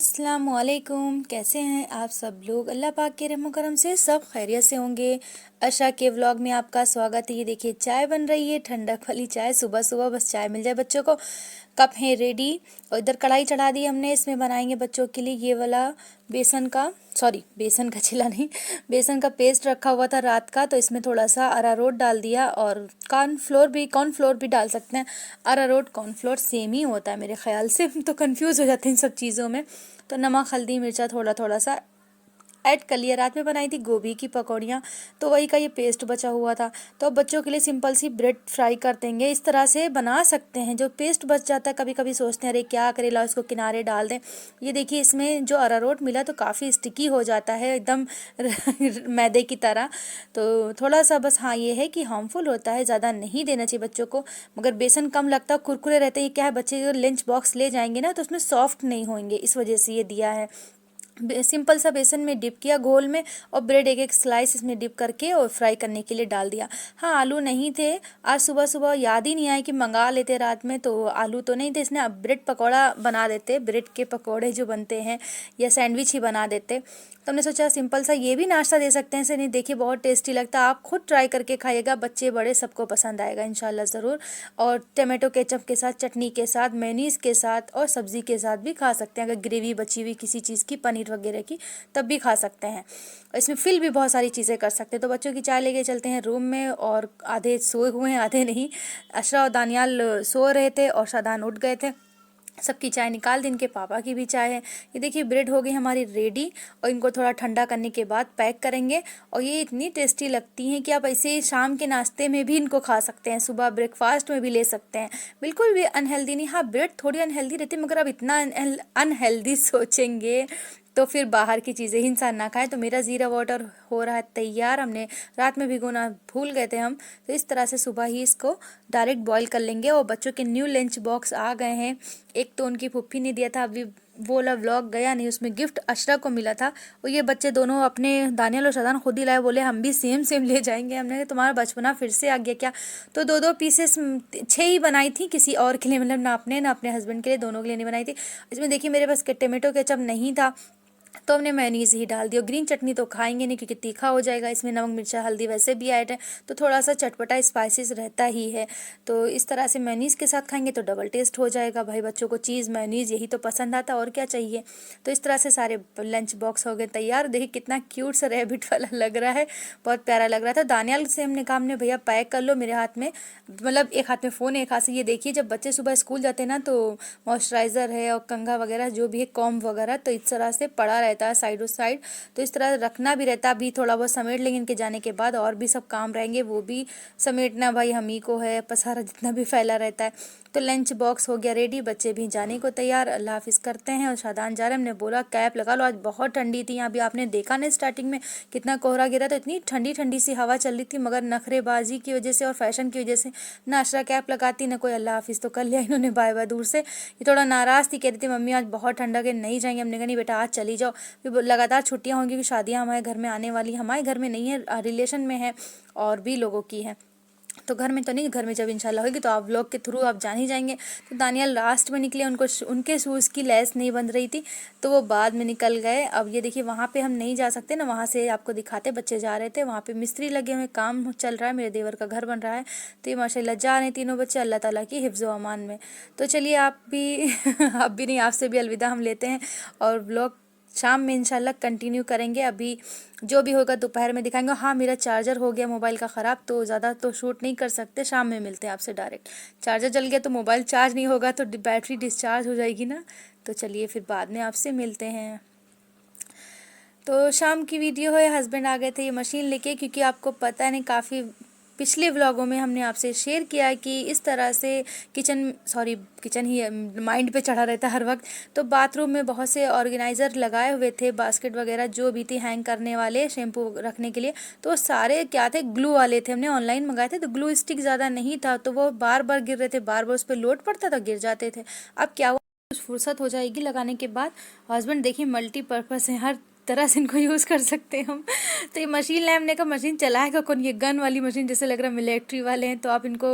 अस्सलामुअलैकुम। कैसे हैं आप सब लोग? अल्लाह पाक के रहम करम से सब खैरियत से होंगे। आशा के व्लॉग में आपका स्वागत है। ये देखिए चाय बन रही है, ठंडक वाली चाय। सुबह सुबह बस चाय मिल जाए बच्चों को। कप है रेडी और इधर कढ़ाई चढ़ा दी हमने। इसमें बनाएंगे बच्चों के लिए ये वाला बेसन का चिल्ला नहीं, बेसन का पेस्ट रखा हुआ था रात का, तो इसमें थोड़ा सा अरारोट डाल दिया और कॉर्नफ्लोर भी डाल सकते हैं। अरारोट कॉर्नफ्लोर सेम ही होता है मेरे ख्याल से, तो कंफ्यूज हो जाते हैं इन सब चीज़ों में। तो नमक हल्दी मिर्चा थोड़ा सा ऐड कर लिया। रात में बनाई थी गोभी की पकौड़ियाँ, तो वही का ये पेस्ट बचा हुआ था। तो अब बच्चों के लिए सिंपल सी ब्रेड फ्राई कर देंगे। इस तरह से बना सकते हैं। जो पेस्ट बच जाता है कभी कभी सोचते हैं अरे क्या करें, लाओ इसको किनारे डाल दें। ये देखिए इसमें जो अरारोट मिला तो काफ़ी स्टिकी हो जाता है एकदम मैदे की तरह। तो थोड़ा सा बस हाँ ये है कि हार्मफुल होता है, ज़्यादा नहीं देना चाहिए बच्चों को। मगर बेसन कम लगता, कुरकुरे रहते हैं। क्या है, बच्चे जो लंच बॉक्स ले जाएंगे ना तो उसमें सॉफ्ट नहीं होंगे, इस वजह से ये दिया है। सिंपल सा बेसन में डिप किया घोल में, और ब्रेड एक एक स्लाइस इसमें डिप करके और फ्राई करने के लिए डाल दिया। हाँ आलू नहीं थे आज, सुबह सुबह याद ही नहीं आया कि मंगा लेते रात में, तो आलू तो नहीं थे। इसने अब ब्रेड पकौड़ा बना देते, ब्रेड के पकौड़े जो बनते हैं या सैंडविच ही बना देते। तो हमने सोचा सिंपल सा ये भी नाश्ता दे सकते हैं। इसे नहीं देखिए बहुत टेस्टी लगता है। आप खुद ट्राई करके खाइएगा, बच्चे बड़े सबको पसंद आएगा इंशाल्लाह ज़रूर। और टमाटो केचप के साथ, चटनी के साथ, मेयोनीज के साथ और सब्ज़ी के साथ भी खा सकते हैं। अगर ग्रेवी बची हुई किसी चीज़ की, पनीर वगैरह की, तब भी खा सकते हैं। इसमें फिल भी बहुत सारी चीज़ें कर सकते हैं। तो बच्चों की चाय लेके चलते हैं रूम में, और आधे सोए हुए हैं आधे नहीं। अशरा और दानियाल सो रहे थे और शादान उठ गए थे। सबकी चाय निकाल दी, इनके पापा की भी चाय है। ये देखिए ब्रेड हो गई हमारी रेडी, और इनको थोड़ा ठंडा करने के बाद पैक करेंगे। और ये इतनी टेस्टी लगती हैं कि आप ऐसे शाम के नाश्ते में भी इनको खा सकते हैं, सुबह ब्रेकफास्ट में भी ले सकते हैं। बिल्कुल भी अनहेल्दी नहीं। हाँ ब्रेड थोड़ी अनहेल्दी रहती है, मगर अब इतना अनहेल्दी सोचेंगे तो फिर बाहर की चीज़ें ही इंसान ना खाए। तो मेरा ज़ीरा वाटर हो रहा है तैयार। हमने रात में भिगोना भूल गए थे हम, तो इस तरह से सुबह ही इसको डायरेक्ट बॉईल कर लेंगे। और बच्चों के न्यू लंच बॉक्स आ गए हैं। एक तो उनकी फुफ्फी ने दिया था, अभी वो वाला व्लॉग गया नहीं, उसमें गिफ्ट अशरा को मिला था। और ये बच्चे दोनों अपने दानियाल और शादान खुद ही लाए, बोले हम भी सेम सेम ले जाएंगे। हमने कहा तुम्हारा बचपना फिर से आ गया क्या। तो दो पीसेस 6 ही बनाई थी, किसी और के लिए, मतलब ना अपने हस्बैंड के लिए, दोनों के लिए नहीं बनाई थी। इसमें देखिए मेरे पास टमाटो केचप नहीं था, तो हमने मेयोनीज ही डाल दी। और ग्रीन चटनी तो खाएंगे नहीं क्योंकि तीखा हो जाएगा। इसमें नमक मिर्चा हल्दी वैसे भी ऐड है, तो थोड़ा सा चटपटा स्पाइसेस रहता ही है। तो इस तरह से मेयोनीज के साथ खाएंगे तो डबल टेस्ट हो जाएगा। भाई बच्चों को चीज़ मेयोनीज यही तो पसंद आता, और क्या चाहिए। तो इस तरह से सारे लंच बॉक्स हो गए तैयार। देखिए कितना क्यूट सा रैबिट वाला लग रहा है, बहुत प्यारा लग रहा था। दानियाल से हमने कहा, हमने भैया पैक कर लो। मेरे हाथ में, मतलब एक हाथ में फ़ोन एक हाथ से, ये देखिए जब बच्चे सुबह स्कूल जाते हैं ना, तो मॉइस्चराइज़र है और कंघा वगैरह जो भी है, कॉम्ब वगैरह, तो इस तरह से पड़ा रहता है साइडों साइड। तो इस तरह रखना भी रहता। अभी थोड़ा बहुत समेट लेंगे इनके जाने के बाद, और भी सब काम रहेंगे वो भी समेटना भाई हम ही को है, पसारा जितना भी फैला रहता है। तो लंच बॉक्स हो गया रेडी, बच्चे भी जाने को तैयार। अल्लाह हाफिज़ करते हैं और शादान जा रहे हैं। हमने बोला कैप लगा लो, आज बहुत ठंडी थी यहाँ भी। आपने देखा ना स्टार्टिंग में कितना कोहरा गिरा, तो इतनी ठंडी ठंडी सी हवा चल रही थी, मगर नखरेबाजी की वजह से और फैशन की वजह से ना अशरा कैप लगाती ना कोई अल्लाह हाफिज़, तो कर लिया इन्होंने बाय बाय दूर से। ये थोड़ा नाराज़ थी, कह रही थी मम्मी आज बहुत ठंडा के नहीं जाएंगे। हमने कहा नहीं बेटा आज चली जाओ। लगातार छुट्टियाँ होंगी, कि शादियाँ हमारे घर में आने वाली, हमारे घर में नहीं है, रिलेशन में है और भी लोगों की है, तो घर में तो नहीं, घर में जब इंशाल्लाह होगी तो आप व्लॉग के थ्रू आप जान ही जाएंगे। तो दानियाल लास्ट में निकले, उनको उनके शूज़ की लेस नहीं बंध रही थी तो वो बाद में निकल गए। अब ये देखिए वहाँ पे हम नहीं जा सकते ना, वहाँ से आपको दिखाते, बच्चे जा रहे थे, वहाँ पे मिस्त्री लगे हुए, काम चल रहा है, मेरे देवर का घर बन रहा है, तो ये माशाल्लाह जा रहे हैं तीनों बच्चे अल्लाह ताला की हिफ्ज़ व अमान में। तो चलिए आप भी आप भी नहीं, आपसे भी अलविदा हम लेते हैं और व्लॉग शाम में इंशाल्लाह कंटिन्यू करेंगे। अभी जो भी होगा दोपहर में दिखाएंगे। हाँ, मेरा चार्जर हो गया मोबाइल का ख़राब, तो ज़्यादा तो शूट नहीं कर सकते, शाम में मिलते हैं आपसे डायरेक्ट। चार्जर जल गया तो मोबाइल चार्ज नहीं होगा तो बैटरी डिस्चार्ज हो जाएगी ना, तो चलिए फिर बाद में आपसे मिलते हैं। तो शाम की वीडियो है, हस्बैंड आ गए थे ये मशीन लेके, क्योंकि आपको पता नहीं काफ़ी पिछले व्लॉगों में हमने आपसे शेयर किया है कि इस तरह से किचन ही माइंड पे चढ़ा रहता है हर वक्त। तो बाथरूम में बहुत से ऑर्गेनाइज़र लगाए हुए थे, बास्केट वगैरह जो भी थी हैंग करने वाले, शैम्पू रखने के लिए, तो सारे क्या थे, ग्लू वाले थे, हमने ऑनलाइन मंगाए थे, तो ग्लू स्टिक ज़्यादा नहीं था, तो वो बार बार गिर रहे थे, बार बार उस पर लोड पड़ता था, गिर जाते थे। अब क्या हुआ, कुछ फुर्सत हो जाएगी लगाने के बाद। हस्बैंड देखिए मल्टीपर्पज़ है, हर तरह से इनको यूज़ कर सकते हैं हम। तो ये मशीन लाए, हमने कहा मशीन चलाएगा कौन, ये गन वाली मशीन जैसे लग रहा है मिलिट्री वाले हैं, तो आप इनको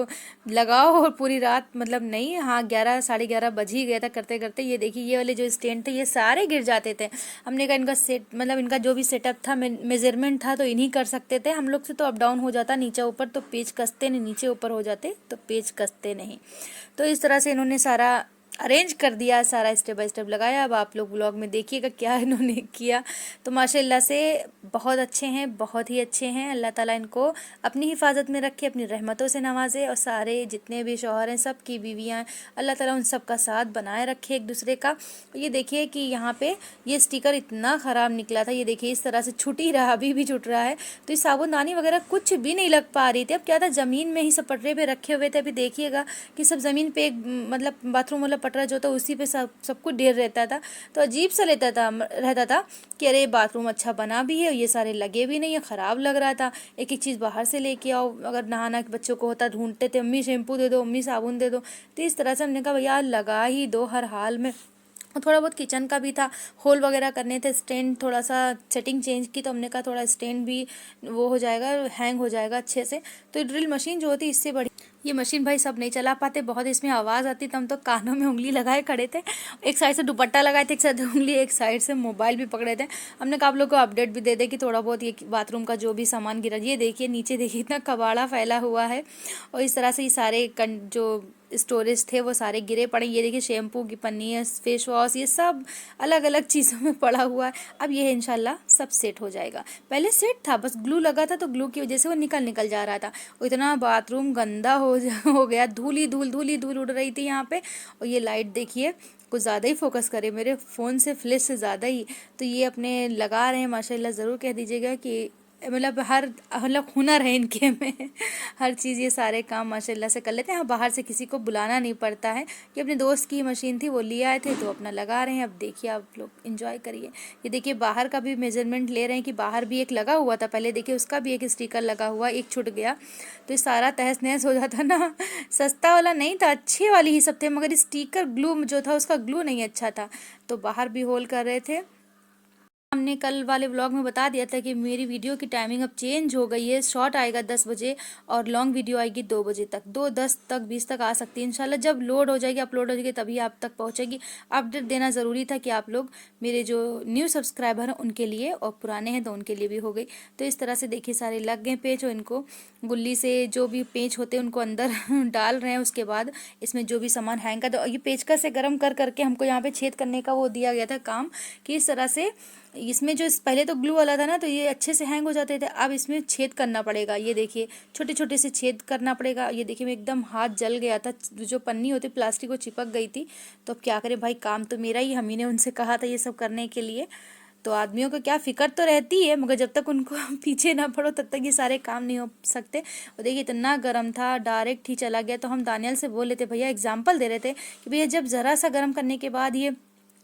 लगाओ और पूरी रात, मतलब नहीं, हाँ 11 साढ़े 11 बज ही गया था करते करते। ये देखिए ये वाले जो स्टैंड थे ये सारे गिर जाते थे। हमने कहा इनका मतलब इनका जो भी सेटअप था, मेजरमेंट था, तो इन्हीं कर सकते थे, हम लोग से तो अप डाउन हो जाता नीचे ऊपर, तो पेच कसते नहीं, नीचे ऊपर हो जाते तो पेच कसते नहीं। तो इस तरह से इन्होंने सारा अरेंज कर दिया, सारा स्टेप बाय स्टेप लगाया। अब आप लोग व्लॉग में देखिएगा क्या इन्होंने किया। तो माशाल्लाह से बहुत अच्छे हैं, बहुत ही अच्छे हैं। अल्लाह ताला इनको अपनी हिफाजत में रखे, अपनी रहमतों से नवाजे, और सारे जितने भी शौहर हैं, सब की बीवियाँ, अल्लाह ताला उन सब का साथ बनाए रखे एक दूसरे का। ये देखिए कि यहाँ पे ये स्टिकर इतना ख़राब निकला था, ये देखिए इस तरह से छूट ही रहा, अभी भी छूट रहा है। तो ये साबुनदानी वगैरह कुछ भी नहीं लग पा रही थी। अब क्या था, ज़मीन में ही सब पटरे पे रखे हुए थे। अभी देखिएगा कि सब ज़मीन पे, मतलब बाथरूम वाला पटरा जो था उसी पे सब कुछ ढेर रहता था, तो अजीब सा रहता था कि अरे बाथरूम अच्छा बना भी है, ये सारे लगे भी नहीं है, ख़राब लग रहा था। एक एक चीज़ बाहर से लेके आओ, अगर नहाना बच्चों को होता ढूंढते थे, अम्मी शैम्पू दे दो, अम्मी साबुन दे दो। तो इस तरह से हमने कहा भैया लगा ही दो हर हाल में। और थोड़ा बहुत किचन का भी था, होल वगैरह करने थे, स्टैंड थोड़ा सा सेटिंग चेंज की, तो हमने कहा थोड़ा स्टैंड भी वो हो जाएगा, हैंग हो जाएगा अच्छे से। तो ड्रिल मशीन जो होती इससे बड़ी, ये मशीन भाई सब नहीं चला पाते, बहुत इसमें आवाज़ आती, तो हम तो कानों में उंगली लगाए खड़े थे, एक साइड से दुपट्टा लगाए थे, एक साइड उंगली, एक साइड से मोबाइल भी पकड़े थे। हमने कहा आप लोग को अपडेट भी दे दे कि थोड़ा बहुत ये बाथरूम का जो भी सामान गिरा, ये देखिए नीचे देखिए इतना कबाड़ा फैला हुआ है, और इस तरह से ये सारे जो स्टोरेज थे वो सारे गिरे पड़े। ये देखिए शैम्पू की पन्नी है, फेस वॉश, ये सब अलग अलग चीज़ों में पड़ा हुआ है। अब ये इंशाल्लाह सब सेट हो जाएगा। पहले सेट था, बस ग्लू लगा था, तो ग्लू की वजह से वो निकल जा रहा था। इतना बाथरूम गंदा हो गया, धूल उड़ रही थी यहाँ पे। और ये लाइट देखिए कुछ ज़्यादा ही फोकस करे, मेरे फ़ोन से फ्लैश से ज़्यादा ही। तो ये अपने लगा रहे हैं माशाल्लाह, ज़रूर कह दीजिएगा कि मतलब हुनर है इनके में। हर चीज़ ये सारे काम माशाल्लाह से कर लेते हैं। बाहर से किसी को बुलाना नहीं पड़ता है। ये अपने दोस्त की मशीन थी, वो ले आए थे, तो अपना लगा रहे हैं। अब देखिए आप लोग एंजॉय करिए। ये देखिए बाहर का भी मेजरमेंट ले रहे हैं कि बाहर भी एक लगा हुआ था पहले, देखिए उसका भी एक स्टिकर लगा हुआ, एक छूट गया तो ये सारा तहस नहस हो जाता ना। सस्ता वाला नहीं था, अच्छे वाली ही सब थे, मगर स्टिकर ग्लू जो था उसका ग्लू नहीं अच्छा था, तो बाहर भी होल कर रहे थे। हमने कल वाले व्लॉग में बता दिया था कि मेरी वीडियो की टाइमिंग अब चेंज हो गई है। शॉर्ट आएगा 10 बजे और लॉन्ग वीडियो आएगी 2 बजे तक, 2, 10 तक, 20 तक आ सकती है इंशाल्लाह। जब लोड हो जाएगी, अपलोड हो जाएगी, तभी आप तक पहुंचेगी। अपडेट देना ज़रूरी था कि आप लोग मेरे जो न्यू सब्सक्राइबर हैं उनके लिए, और पुराने हैं तो उनके लिए भी हो गई। तो इस तरह से देखिए सारे लग गए पेच, और इनको गुल्ली से जो भी पेच होते हैं उनको अंदर डाल रहे हैं। उसके बाद इसमें जो भी सामान हैंग कर दो, ये पेचकस से गर्म कर करके हमको यहाँ पे छेद करने का वो दिया गया था काम, कि इस तरह से इसमें जो पहले तो ग्लू वाला था ना, तो ये अच्छे से हैंग हो जाते थे, अब इसमें छेद करना पड़ेगा। ये देखिए छोटे छोटे से छेद करना पड़ेगा। ये देखिए मैं एकदम हाथ जल गया था, जो पन्नी होती प्लास्टिक वो चिपक गई थी। तो अब क्या करें भाई, काम तो मेरा ही, हम ही ने उनसे कहा था ये सब करने के लिए। तो आदमियों को क्या फिक्र तो रहती है, मगर जब तक उनको पीछे ना पड़ो तब तक ये सारे काम नहीं हो सकते। और देखिए इतना गर्म था, डायरेक्ट ही चला गया। तो हम दानियल से बोल लेते, भैया एग्जाम्पल दे रहे थे कि भैया जब ज़रा सा गर्म करने के बाद ये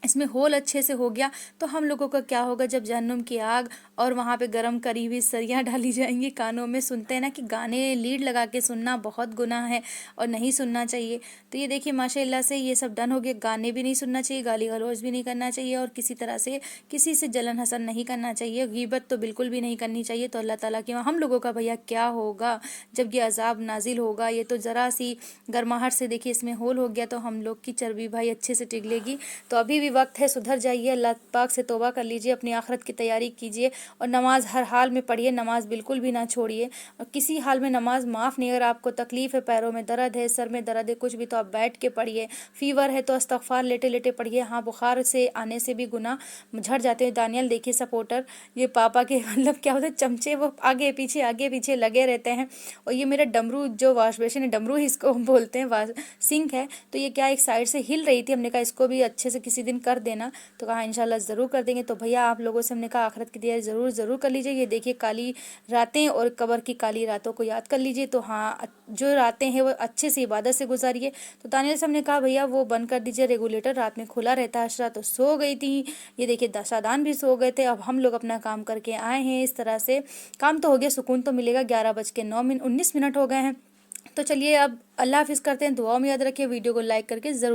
इसमें होल अच्छे से हो गया तो हम लोगों का क्या होगा, जब जहन्नुम की आग और वहाँ पे गरम करी हुई सरियाँ डाली जाएंगी कानों में। सुनते हैं ना कि गाने लीड लगा के सुनना बहुत गुनाह है और नहीं सुनना चाहिए। तो ये देखिए माशाल्लाह से ये सब डन हो गया। गाने भी नहीं सुनना चाहिए, गाली गलौज भी नहीं करना चाहिए और किसी तरह से किसी से जलन हसन नहीं करना चाहिए, गीबत तो बिल्कुल भी नहीं करनी चाहिए। तो अल्लाह ताला के वहाँ हम लोगों का भैया क्या होगा जब ये अजाब नाजिल होगा। ये तो ज़रा सी गर्माहट से देखिए इसमें होल हो गया तो हम लोग की चर्बी भाई अच्छे से टिगलेगी। तो अभी भी वक्त है, सुधर जाइए, अल्लाह पाक से तौबा कर लीजिए, अपनी आखिरत की तैयारी कीजिए और नमाज हर हाल में पढ़िए, नमाज बिल्कुल भी ना छोड़िए और किसी हाल में नमाज माफ़ नहीं। अगर आपको तकलीफ़ है, पैरों में दर्द है, सर में दर्द है, कुछ भी, तो आप बैठ के पढ़िए। फीवर है तो इस्तगफार लेटे लेटे पढ़िए। हाँ, बुखार से आने से भी गुनाह झड़ जाते हैं। दानियल देखिए सपोर्टर, ये पापा के मतलब क्या होता है चमचे, वो आगे पीछे लगे रहते हैं। और ये मेरा डमरू जो वॉश बेसिन है, डमरू इसको बोलते हैं, वाश सिंक है, तो ये क्या एक साइड से हिल रही थी। हमने कहा इसको भी अच्छे से किसी दिन कर देना, तो कहा इंशाल्लाह ज़रूर कर देंगे। तो भैया आप लोगों से हमने कहा आखिरत की तैयारी ज़रूर कर लीजिए। ये देखिए काली रातें और कब्र की काली रातों को याद कर लीजिए। तो हाँ, जो रातें हैं वो अच्छे से इबादत से गुजारिए। तो दानियल से हमने कहा भैया वो बंद कर दीजिए रेगुलेटर, रात में खुला रहता है। अशरा तो सो गई थी, ये देखिए दशादान भी सो गए थे। अब हम लोग अपना काम करके आए हैं, इस तरह से काम तो हो गया, सुकून तो मिलेगा। 11:19 हो गए हैं। तो चलिए अब अल्लाह हाफिज़ करते हैं, दुआओं में याद रखिए, वीडियो को लाइक करके ज़रूर